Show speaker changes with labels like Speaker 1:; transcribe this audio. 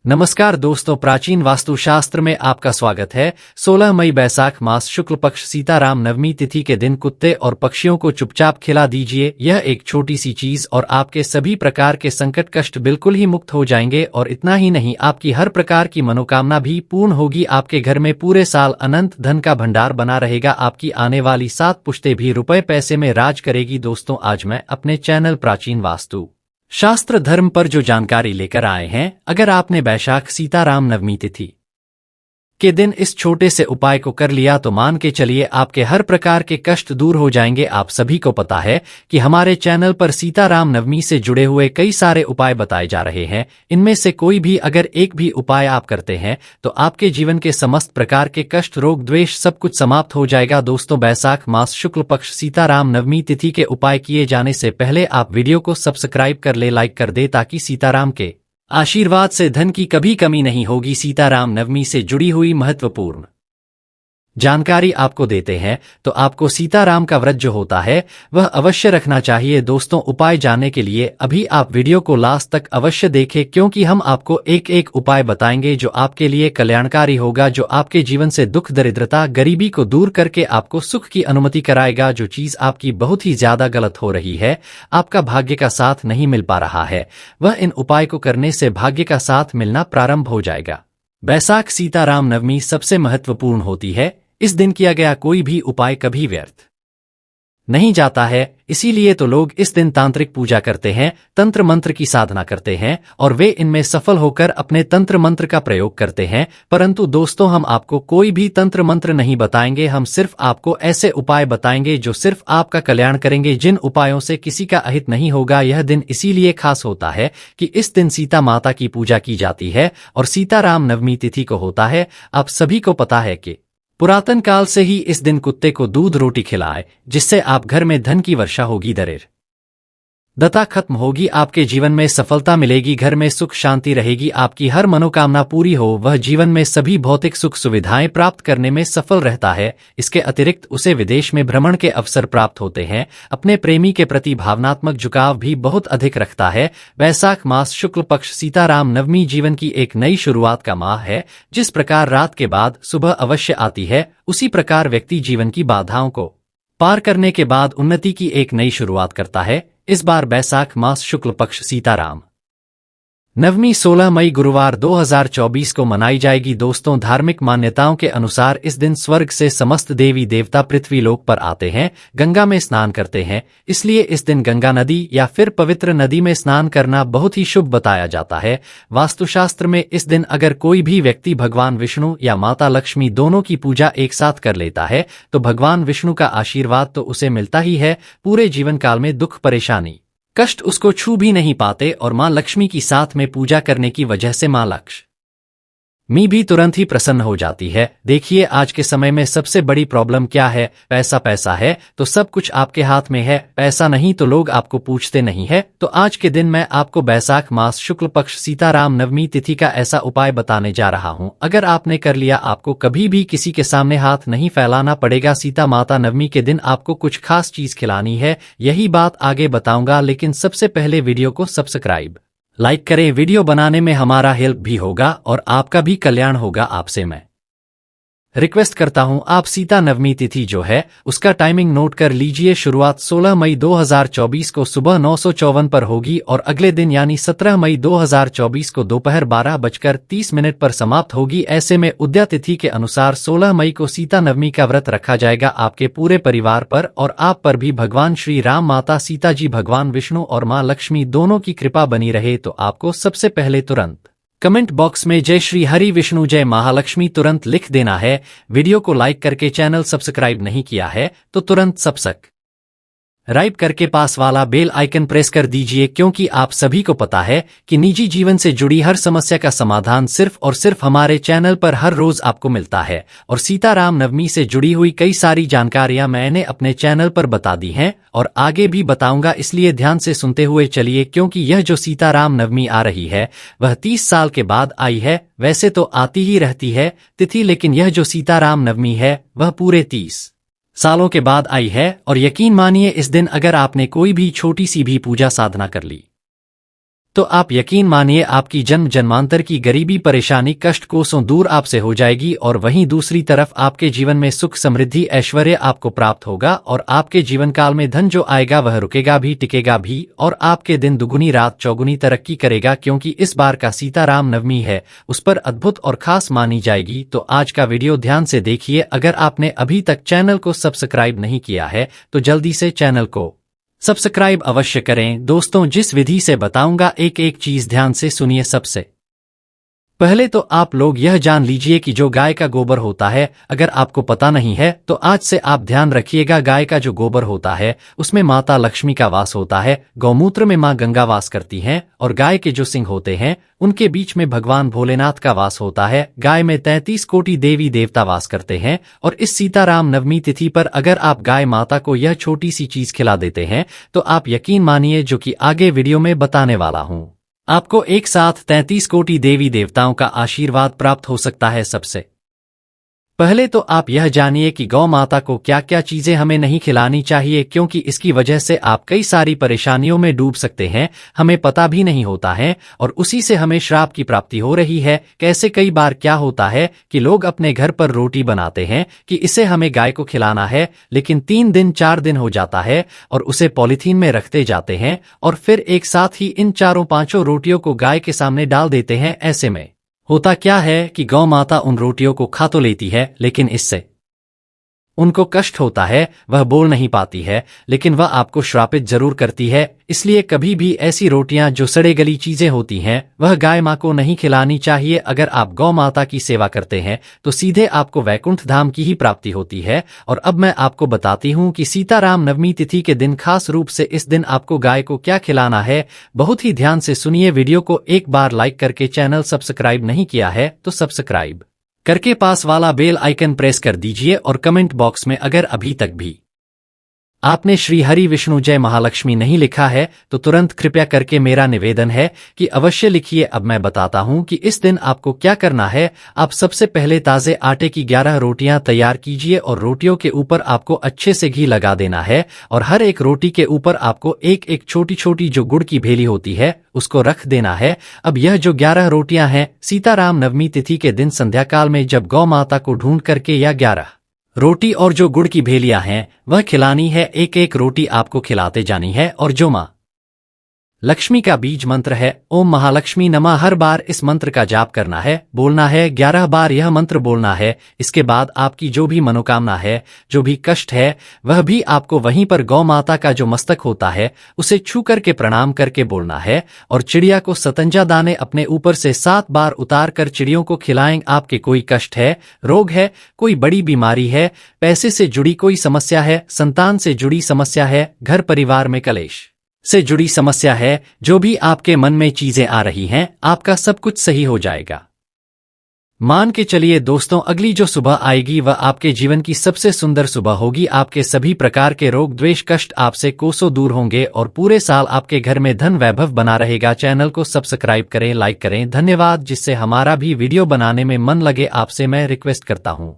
Speaker 1: नमस्कार दोस्तों, प्राचीन वास्तुशास्त्र में आपका स्वागत है। 16 मई बैसाख मास शुक्ल पक्ष सीताराम नवमी तिथि के दिन कुत्ते और पक्षियों को चुपचाप खिला दीजिए। यह एक छोटी सी चीज और आपके सभी प्रकार के संकट कष्ट बिल्कुल ही मुक्त हो जाएंगे। और इतना ही नहीं, आपकी हर प्रकार की मनोकामना भी पूर्ण होगी। आपके घर में पूरे साल अनंत धन का भंडार बना रहेगा। आपकी आने वाली 7 पुश्तें भी रुपए पैसे में राज करेगी। दोस्तों, आज मैं अपने चैनल प्राचीन वास्तु शास्त्र धर्म पर जो जानकारी लेकर आए हैं, अगर आपने बैसाख सीताराम नवमी तिथि के दिन इस छोटे से उपाय को कर लिया तो मान के चलिए आपके हर प्रकार के कष्ट दूर हो जाएंगे। आप सभी को पता है कि हमारे चैनल पर सीताराम नवमी से जुड़े हुए कई सारे उपाय बताए जा रहे हैं। इनमें से कोई भी अगर एक भी उपाय आप करते हैं तो आपके जीवन के समस्त प्रकार के कष्ट रोग द्वेष सब कुछ समाप्त हो जाएगा। दोस्तों, बैसाख मास शुक्ल पक्ष सीताराम नवमी तिथि के उपाय किए जाने से पहले आप वीडियो को सब्सक्राइब कर ले, लाइक कर दे, ताकि सीताराम के आशीर्वाद से धन की कभी कमी नहीं होगी। सीताराम नवमी से जुड़ी हुई महत्वपूर्ण जानकारी आपको देते हैं तो आपको सीताराम का व्रत जो होता है वह अवश्य रखना चाहिए। दोस्तों, उपाय जानने के लिए अभी आप वीडियो को लास्ट तक अवश्य देखें, क्योंकि हम आपको एक एक उपाय बताएंगे जो आपके लिए कल्याणकारी होगा, जो आपके जीवन से दुख दरिद्रता गरीबी को दूर करके आपको सुख की अनुमति कराएगा। जो चीज आपकी बहुत ही ज्यादा गलत हो रही है, आपका भाग्य का साथ नहीं मिल पा रहा है, वह इन उपाय को करने से भाग्य का साथ मिलना प्रारंभ हो जाएगा। बैसाख सीताराम नवमी सबसे महत्वपूर्ण होती है। इस दिन किया गया कोई भी उपाय कभी व्यर्थ नहीं जाता है। इसीलिए तो लोग इस दिन तांत्रिक पूजा करते हैं, तंत्र मंत्र की साधना करते हैं और वे इनमें सफल होकर अपने तंत्र मंत्र का प्रयोग करते हैं। परंतु दोस्तों, हम आपको कोई भी तंत्र मंत्र नहीं बताएंगे, हम सिर्फ आपको ऐसे उपाय बताएंगे जो सिर्फ आपका कल्याण करेंगे, जिन उपायों से किसी का अहित नहीं होगा। यह दिन इसीलिए खास होता है कि इस दिन सीता माता की पूजा की जाती है और सीताराम नवमी तिथि को होता है। आप सभी को पता है कि पुरातन काल से ही इस दिन कुत्ते को दूध रोटी खिलाए, जिससे आप घर में धन की वर्षा होगी, दरिद्रता खत्म होगी, आपके जीवन में सफलता मिलेगी, घर में सुख शांति रहेगी, आपकी हर मनोकामना पूरी हो, वह जीवन में सभी भौतिक सुख सुविधाएं प्राप्त करने में सफल रहता है। इसके अतिरिक्त उसे विदेश में भ्रमण के अवसर प्राप्त होते हैं। अपने प्रेमी के प्रति भावनात्मक झुकाव भी बहुत अधिक रखता है। बैसाख मास शुक्ल पक्ष सीताराम नवमी जीवन की एक नई शुरुआत का माह है। जिस प्रकार रात के बाद सुबह अवश्य आती है, उसी प्रकार व्यक्ति जीवन की बाधाओं को पार करने के बाद उन्नति की एक नई शुरुआत करता है। इस बार बैसाख मास शुक्ल पक्ष सीताराम नवमी 16 मई गुरुवार 2024 को मनाई जाएगी। दोस्तों, धार्मिक मान्यताओं के अनुसार इस दिन स्वर्ग से समस्त देवी देवता पृथ्वी लोक पर आते हैं, गंगा में स्नान करते हैं। इसलिए इस दिन गंगा नदी या फिर पवित्र नदी में स्नान करना बहुत ही शुभ बताया जाता है। वास्तुशास्त्र में इस दिन अगर कोई भी व्यक्ति भगवान विष्णु या माता लक्ष्मी दोनों की पूजा एक साथ कर लेता है तो भगवान विष्णु का आशीर्वाद तो उसे मिलता ही है। पूरे जीवन काल में दुख परेशानी कष्ट उसको छू भी नहीं पाते और मां लक्ष्मी की साथ में पूजा करने की वजह से मां लक्ष्मी भी तुरंत ही प्रसन्न हो जाती है। देखिए, आज के समय में सबसे बड़ी प्रॉब्लम क्या है? पैसा। पैसा है तो सब कुछ आपके हाथ में है, पैसा नहीं तो लोग आपको पूछते नहीं है। तो आज के दिन मैं आपको बैसाख मास शुक्ल पक्ष सीताराम नवमी तिथि का ऐसा उपाय बताने जा रहा हूं। अगर आपने कर लिया, आपको कभी भी किसी के सामने हाथ नहीं फैलाना पड़ेगा। सीता माता नवमी के दिन आपको कुछ खास चीज खिलानी है, यही बात आगे बताऊंगा। लेकिन सबसे पहले वीडियो को सब्सक्राइब लाइक करें, वीडियो बनाने में हमारा हेल्प भी होगा और आपका भी कल्याण होगा। आपसे मैं रिक्वेस्ट करता हूं, आप सीता नवमी तिथि जो है उसका टाइमिंग नोट कर लीजिए। शुरुआत 16 मई 2024 को सुबह 9:54 पर होगी और अगले दिन यानी 17 मई 2024 को दोपहर 12:30 पर समाप्त होगी। ऐसे में उदया तिथि के अनुसार 16 मई को सीता नवमी का व्रत रखा जाएगा। आपके पूरे परिवार पर और आप पर भी भगवान श्री राम, माता सीता जी, भगवान विष्णु और मां लक्ष्मी दोनों की कृपा बनी रहे। तो आपको सबसे पहले तुरंत कमेंट बॉक्स में जय श्री हरि विष्णु जय महालक्ष्मी तुरंत लिख देना है। वीडियो को लाइक करके चैनल सब्सक्राइब नहीं किया है तो तुरंत सब्सक्राइब करके पास वाला बेल आइकन प्रेस कर दीजिए, क्योंकि आप सभी को पता है कि निजी जीवन से जुड़ी हर समस्या का समाधान सिर्फ और सिर्फ हमारे चैनल पर हर रोज आपको मिलता है। और सीताराम नवमी से जुड़ी हुई कई सारी जानकारियां मैंने अपने चैनल पर बता दी हैं और आगे भी बताऊंगा, इसलिए ध्यान से सुनते हुए चलिए, क्योंकि यह जो सीताराम नवमी आ रही है वह 30 साल के बाद आई है। वैसे तो आती ही रहती है तिथि, लेकिन यह जो सीताराम नवमी है वह पूरे 30 सालों के बाद आई है। और यकीन मानिए, इस दिन अगर आपने कोई भी छोटी सी भी पूजा साधना कर ली तो आप यकीन मानिए आपकी जन्म जन्मांतर की गरीबी परेशानी कष्ट कोसों दूर आपसे हो जाएगी और वहीं दूसरी तरफ आपके जीवन में सुख समृद्धि ऐश्वर्य आपको प्राप्त होगा और आपके जीवन काल में धन जो आएगा वह रुकेगा भी टिकेगा भी और आपके दिन दुगुनी रात चौगुनी तरक्की करेगा क्योंकि इस बार का सीताराम नवमी है उस पर अद्भुत और खास मानी जाएगी। तो आज का वीडियो ध्यान से देखिए। अगर आपने अभी तक चैनल को सब्सक्राइब नहीं किया है तो जल्दी से चैनल को सब्सक्राइब अवश्य करें। दोस्तों जिस विधि से बताऊंगा एक एक चीज ध्यान से सुनिए। सबसे पहले तो आप लोग यह जान लीजिए कि जो गाय का गोबर होता है अगर आपको पता नहीं है तो आज से आप ध्यान रखिएगा। गाय का जो गोबर होता है उसमें माता लक्ष्मी का वास होता है, गौमूत्र में मां गंगा वास करती हैं और गाय के जो सिंग होते हैं उनके बीच में भगवान भोलेनाथ का वास होता है। गाय में 33 कोटि देवी देवता वास करते हैं और इस सीताराम नवमी तिथि पर अगर आप गाय माता को यह छोटी सी चीज खिला देते हैं तो आप यकीन मानिए जो कि आगे वीडियो में बताने वाला हूं आपको एक साथ 33 कोटि देवी देवताओं का आशीर्वाद प्राप्त हो सकता है। सबसे पहले तो आप यह जानिए कि गौ माता को क्या क्या चीजें हमें नहीं खिलानी चाहिए क्योंकि इसकी वजह से आप कई सारी परेशानियों में डूब सकते हैं, हमें पता भी नहीं होता है और उसी से हमें श्राप की प्राप्ति हो रही है। कैसे कई बार क्या होता है कि लोग अपने घर पर रोटी बनाते हैं कि इसे हमें गाय को खिलाना है, लेकिन 3 दिन 4 दिन हो जाता है और उसे पॉलीथीन में रखते जाते हैं और फिर एक साथ ही इन 4-5 रोटियों को गाय के सामने डाल देते हैं। ऐसे में होता क्या है कि गौ माता उन रोटियों को खा तो लेती है लेकिन इससे उनको कष्ट होता है, वह बोल नहीं पाती है लेकिन वह आपको श्रापित जरूर करती है। इसलिए कभी भी ऐसी रोटियां जो सड़े गली चीजें होती हैं वह गाय मां को नहीं खिलानी चाहिए। अगर आप गौ माता की सेवा करते हैं तो सीधे आपको वैकुंठ धाम की ही प्राप्ति होती है। और अब मैं आपको बताती हूं कि सीताराम नवमी तिथि के दिन खास रूप से इस दिन आपको गाय को क्या खिलाना है। बहुत ही ध्यान से सुनिए। वीडियो को एक बार लाइक करके चैनल सब्सक्राइब नहीं किया है तो सब्सक्राइब करके पास वाला बेल आइकन प्रेस कर दीजिए और कमेंट बॉक्स में अगर अभी तक भी आपने श्री हरि विष्णु जय महालक्ष्मी नहीं लिखा है तो तुरंत कृपया करके मेरा निवेदन है कि अवश्य लिखिए। अब मैं बताता हूं कि इस दिन आपको क्या करना है। आप सबसे पहले ताजे आटे की 11 रोटियां तैयार कीजिए और रोटियों के ऊपर आपको अच्छे से घी लगा देना है और हर एक रोटी के ऊपर आपको एक एक छोटी छोटी जो गुड़ की भेली होती है उसको रख देना है। अब यह जो 11 रोटियां हैं सीताराम नवमी तिथि के दिन संध्या काल में जब गौ माता को ढूंढ करके या 11 रोटी और जो गुड़ की भेलियां हैं वह खिलानी है। एक एक रोटी आपको खिलाते जानी है और जो मां लक्ष्मी का बीज मंत्र है ओम महालक्ष्मी नमः, हर बार इस मंत्र का जाप करना है, बोलना है 11 बार यह मंत्र बोलना है। इसके बाद आपकी जो भी मनोकामना है जो भी कष्ट है वह भी आपको वहीं पर गौ माता का जो मस्तक होता है उसे छू करके प्रणाम करके बोलना है और चिड़िया को 57 दाने अपने ऊपर से 7 बार उतार कर चिड़ियों को खिलाएं। आपके कोई कष्ट है, रोग है, कोई बड़ी बीमारी है, पैसे से जुड़ी कोई समस्या है, संतान से जुड़ी समस्या है, घर परिवार में कलेश से जुड़ी समस्या है, जो भी आपके मन में चीजें आ रही हैं आपका सब कुछ सही हो जाएगा। मान के चलिए दोस्तों अगली जो सुबह आएगी वह आपके जीवन की सबसे सुंदर सुबह होगी। आपके सभी प्रकार के रोग द्वेष कष्ट आपसे कोसों दूर होंगे और पूरे साल आपके घर में धन वैभव बना रहेगा। चैनल को सब्सक्राइब करें, लाइक करें। धन्यवाद। जिससे हमारा भी वीडियो बनाने में मन लगे आपसे मैं रिक्वेस्ट करता हूं।